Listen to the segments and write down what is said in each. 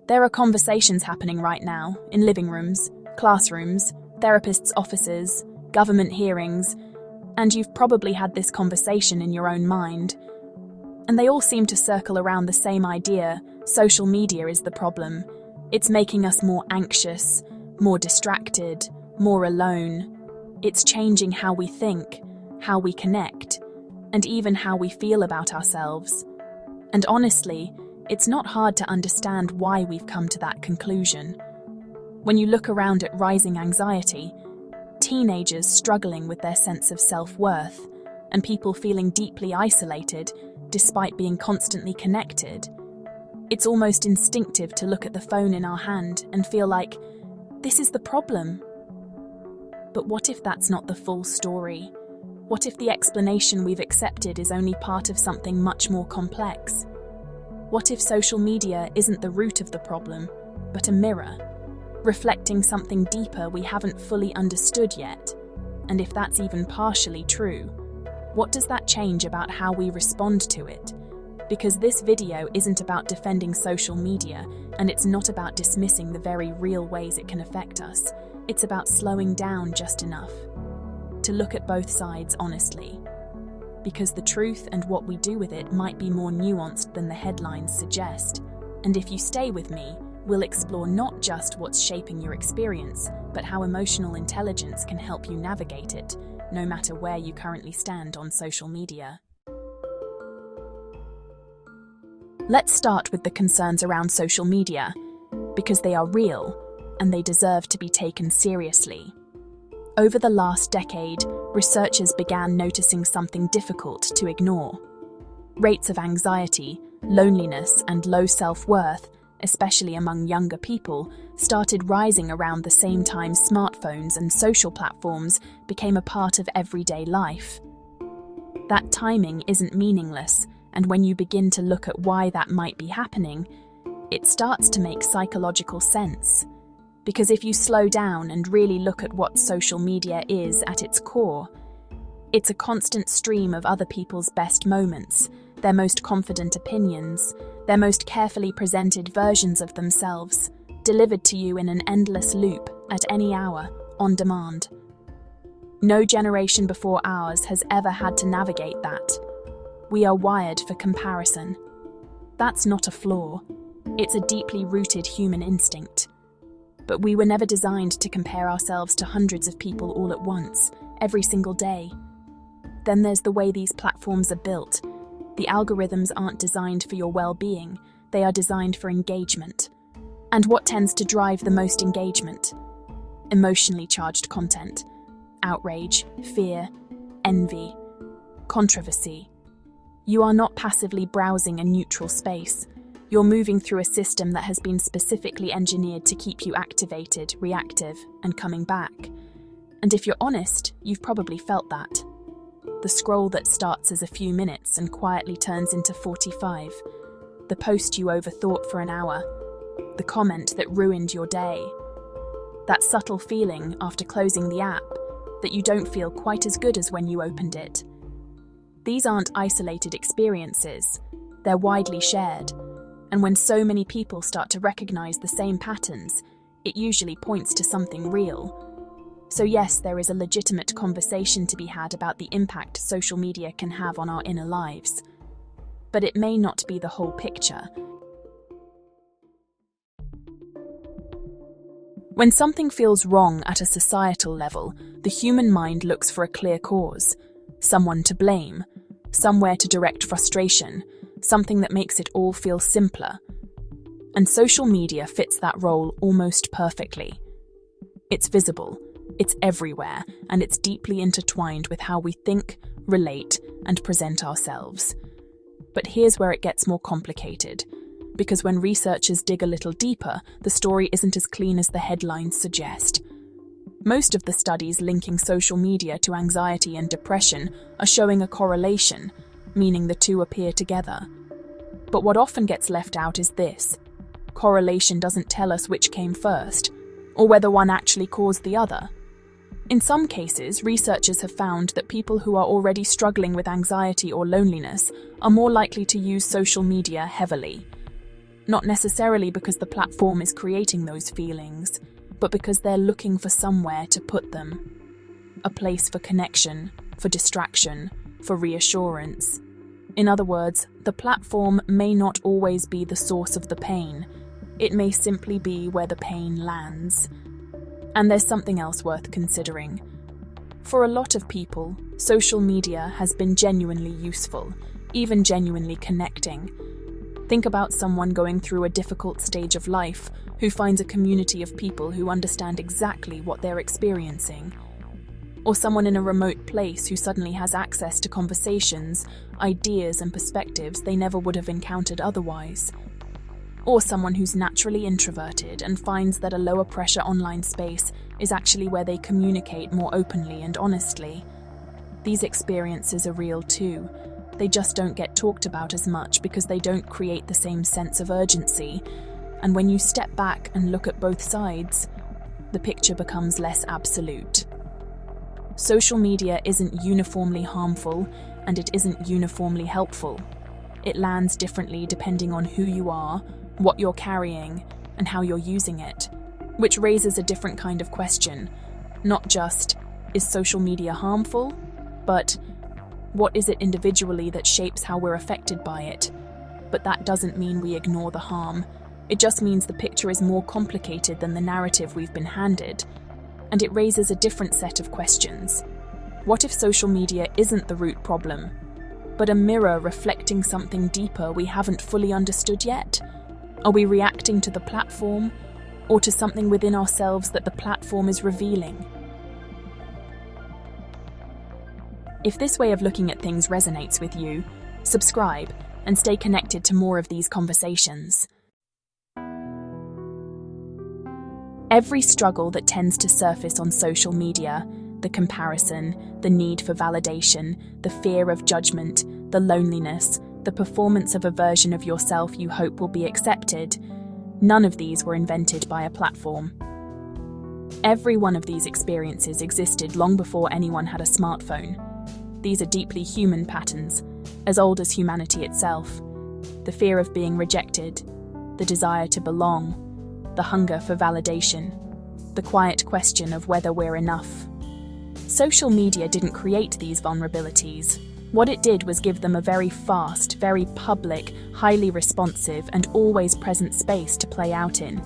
There are conversations happening right now, in living rooms, classrooms, therapists' offices, government hearings, and you've probably had this conversation in your own mind. And they all seem to circle around the same idea: social media is the problem. It's making us more anxious, more distracted, more alone. It's changing how we think, how we connect, and even how we feel about ourselves. And honestly, it's not hard to understand why we've come to that conclusion. When you look around at rising anxiety, teenagers struggling with their sense of self-worth, and people feeling deeply isolated despite being constantly connected, it's almost instinctive to look at the phone in our hand and feel like, this is the problem. But what if that's not the full story? What if the explanation we've accepted is only part of something much more complex? What if social media isn't the root of the problem, but a mirror, reflecting something deeper we haven't fully understood yet? And if that's even partially true, what does that change about how we respond to it? Because this video isn't about defending social media, and it's not about dismissing the very real ways it can affect us. It's about slowing down just enough to look at both sides honestly. Because the truth and what we do with it might be more nuanced than the headlines suggest. And if you stay with me, we'll explore not just what's shaping your experience, but how emotional intelligence can help you navigate it, no matter where you currently stand on social media. Let's start with the concerns around social media, because they are real and they deserve to be taken seriously. Over the last decade, researchers began noticing something difficult to ignore. Rates of anxiety, loneliness, and low self-worth, especially among younger people, started rising around the same time smartphones and social platforms became a part of everyday life. That timing isn't meaningless, and when you begin to look at why that might be happening, it starts to make psychological sense. Because if you slow down and really look at what social media is at its core, it's a constant stream of other people's best moments, their most confident opinions, their most carefully presented versions of themselves, delivered to you in an endless loop at any hour, on demand. No generation before ours has ever had to navigate that. We are wired for comparison. That's not a flaw. It's a deeply rooted human instinct. But we were never designed to compare ourselves to hundreds of people all at once, every single day. Then there's the way these platforms are built. The algorithms aren't designed for your well-being, they are designed for engagement. And what tends to drive the most engagement? Emotionally charged content. Outrage, fear, envy, controversy. You are not passively browsing a neutral space. You're moving through a system that has been specifically engineered to keep you activated, reactive, and coming back. And if you're honest, you've probably felt that. The scroll that starts as a few minutes and quietly turns into 45. The post you overthought for an hour. The comment that ruined your day. That subtle feeling after closing the app that you don't feel quite as good as when you opened it. These aren't isolated experiences. They're widely shared. And when so many people start to recognize the same patterns, it usually points to something real. So yes, there is a legitimate conversation to be had about the impact social media can have on our inner lives. But it may not be the whole picture. When something feels wrong at a societal level, the human mind looks for a clear cause, someone to blame, somewhere to direct frustration, something that makes it all feel simpler. And social media fits that role almost perfectly. It's visible, it's everywhere, and it's deeply intertwined with how we think, relate, and present ourselves. But here's where it gets more complicated, because when researchers dig a little deeper, the story isn't as clean as the headlines suggest. Most of the studies linking social media to anxiety and depression are showing a correlation, meaning the two appear together. But what often gets left out is this: correlation doesn't tell us which came first, or whether one actually caused the other. In some cases, researchers have found that people who are already struggling with anxiety or loneliness are more likely to use social media heavily. Not necessarily because the platform is creating those feelings, but because they're looking for somewhere to put them. A place for connection, for distraction, for reassurance. In other words, the platform may not always be the source of the pain. It may simply be where the pain lands. And there's something else worth considering. For a lot of people, social media has been genuinely useful, even genuinely connecting. Think about someone going through a difficult stage of life who finds a community of people who understand exactly what they're experiencing. Or someone in a remote place who suddenly has access to conversations, ideas and perspectives they never would have encountered otherwise. Or someone who's naturally introverted and finds that a lower pressure online space is actually where they communicate more openly and honestly. These experiences are real too. They just don't get talked about as much because they don't create the same sense of urgency. And when you step back and look at both sides, the picture becomes less absolute. Social media isn't uniformly harmful, and it isn't uniformly helpful. It lands differently depending on who you are, what you're carrying, and how you're using it, which raises a different kind of question. Not just, is social media harmful? But, what is it individually that shapes how we're affected by it? But that doesn't mean we ignore the harm. It just means the picture is more complicated than the narrative we've been handed. And it raises a different set of questions. What if social media isn't the root problem, but a mirror reflecting something deeper we haven't fully understood yet? Are we reacting to the platform, or to something within ourselves that the platform is revealing? If this way of looking at things resonates with you, subscribe and stay connected to more of these conversations. Every struggle that tends to surface on social media, the comparison, the need for validation, the fear of judgment, the loneliness, the performance of a version of yourself you hope will be accepted, none of these were invented by a platform. Every one of these experiences existed long before anyone had a smartphone. These are deeply human patterns, as old as humanity itself. The fear of being rejected, the desire to belong, the hunger for validation, the quiet question of whether we're enough. Social media didn't create these vulnerabilities. What it did was give them a very fast, very public, highly responsive, and always present space to play out in.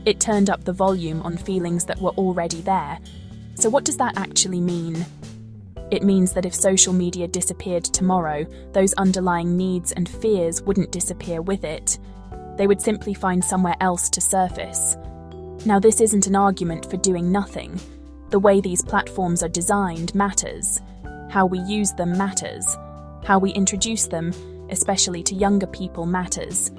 It turned up the volume on feelings that were already there. So what does that actually mean? It means that if social media disappeared tomorrow, those underlying needs and fears wouldn't disappear with it. They would simply find somewhere else to surface. Now, this isn't an argument for doing nothing. The way these platforms are designed matters. How we use them matters. How we introduce them, especially to younger people, matters.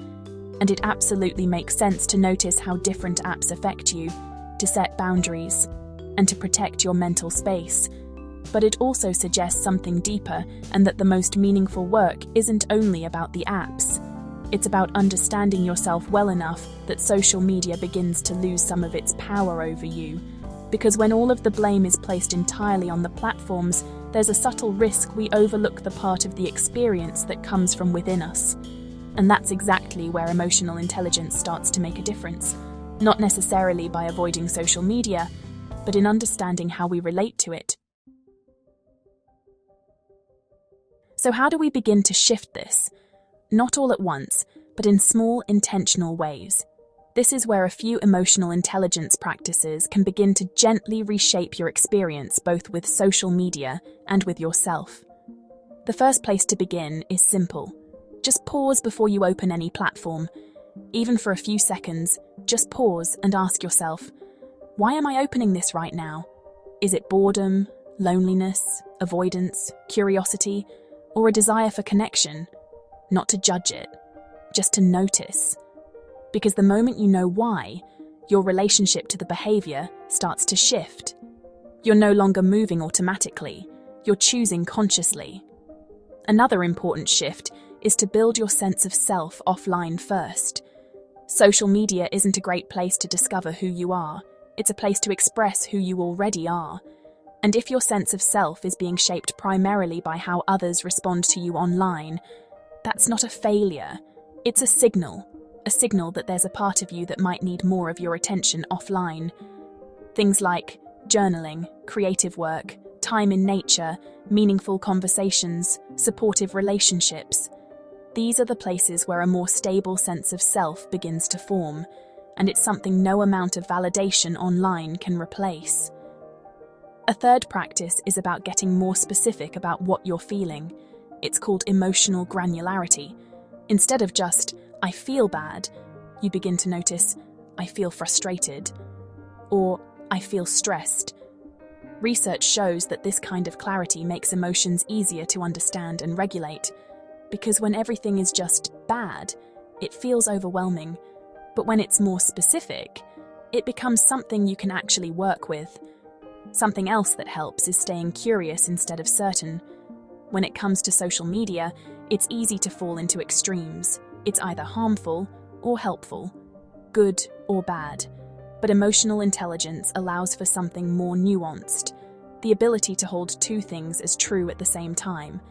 And it absolutely makes sense to notice how different apps affect you, to set boundaries, and to protect your mental space. But it also suggests something deeper, and that the most meaningful work isn't only about the apps. It's about understanding yourself well enough that social media begins to lose some of its power over you. Because when all of the blame is placed entirely on the platforms, there's a subtle risk we overlook the part of the experience that comes from within us. And that's exactly where emotional intelligence starts to make a difference. Not necessarily by avoiding social media, but in understanding how we relate to it. So how do we begin to shift this? Not all at once, but in small, intentional ways. This is where a few emotional intelligence practices can begin to gently reshape your experience both with social media and with yourself. The first place to begin is simple. Just pause before you open any platform. Even for a few seconds, just pause and ask yourself, why am I opening this right now? Is it boredom, loneliness, avoidance, curiosity, or a desire for connection? Not to judge it, just to notice. Because the moment you know why, your relationship to the behavior starts to shift. You're no longer moving automatically, you're choosing consciously. Another important shift is to build your sense of self offline first. Social media isn't a great place to discover who you are, it's a place to express who you already are. And if your sense of self is being shaped primarily by how others respond to you online, that's not a failure, it's a signal, a signal that there's a part of you that might need more of your attention offline. Things like journaling, creative work, time in nature, meaningful conversations, supportive relationships. These are the places where a more stable sense of self begins to form, and it's something no amount of validation online can replace. A third practice is about getting more specific about what you're feeling. It's called emotional granularity. Instead of just, I feel bad, you begin to notice, I feel frustrated, or I feel stressed. Research shows that this kind of clarity makes emotions easier to understand and regulate, because when everything is just bad, it feels overwhelming. But when it's more specific, it becomes something you can actually work with. Something else that helps is staying curious instead of certain. When it comes to social media, it's easy to fall into extremes. It's either harmful or helpful, good or bad. But emotional intelligence allows for something more nuanced, the ability to hold two things as true at the same time.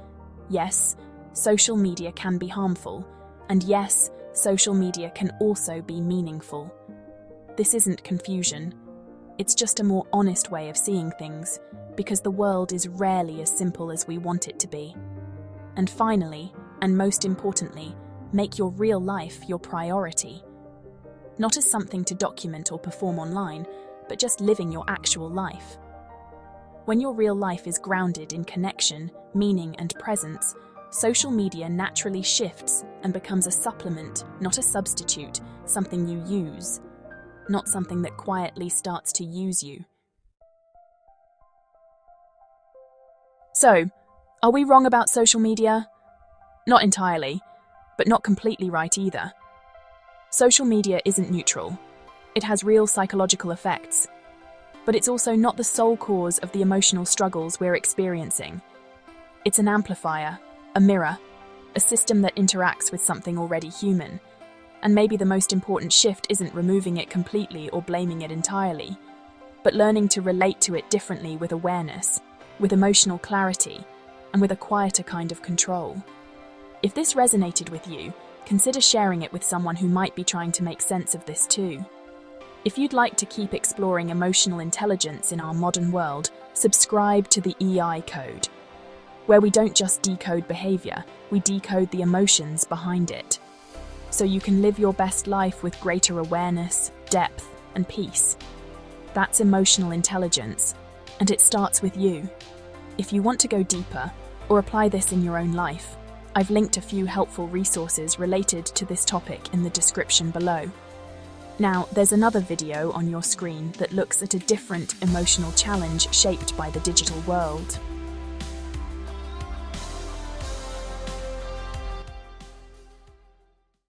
Yes, social media can be harmful, and yes, social media can also be meaningful. This isn't confusion. It's just a more honest way of seeing things, because the world is rarely as simple as we want it to be. And finally, and most importantly, make your real life your priority. Not as something to document or perform online, but just living your actual life. When your real life is grounded in connection, meaning, and presence, social media naturally shifts and becomes a supplement, not a substitute, something you use, not something that quietly starts to use you. So, are we wrong about social media? Not entirely, but not completely right either. Social media isn't neutral. It has real psychological effects. But it's also not the sole cause of the emotional struggles we're experiencing. It's an amplifier, a mirror, a system that interacts with something already human. And maybe the most important shift isn't removing it completely or blaming it entirely, but learning to relate to it differently with awareness, with emotional clarity, and with a quieter kind of control. If this resonated with you, consider sharing it with someone who might be trying to make sense of this too. If you'd like to keep exploring emotional intelligence in our modern world, subscribe to the EI Code, where we don't just decode behavior, we decode the emotions behind it. So you can live your best life with greater awareness, depth, and peace. That's emotional intelligence, and it starts with you. If you want to go deeper, or apply this in your own life, I've linked a few helpful resources related to this topic in the description below. Now, there's another video on your screen that looks at a different emotional challenge shaped by the digital world.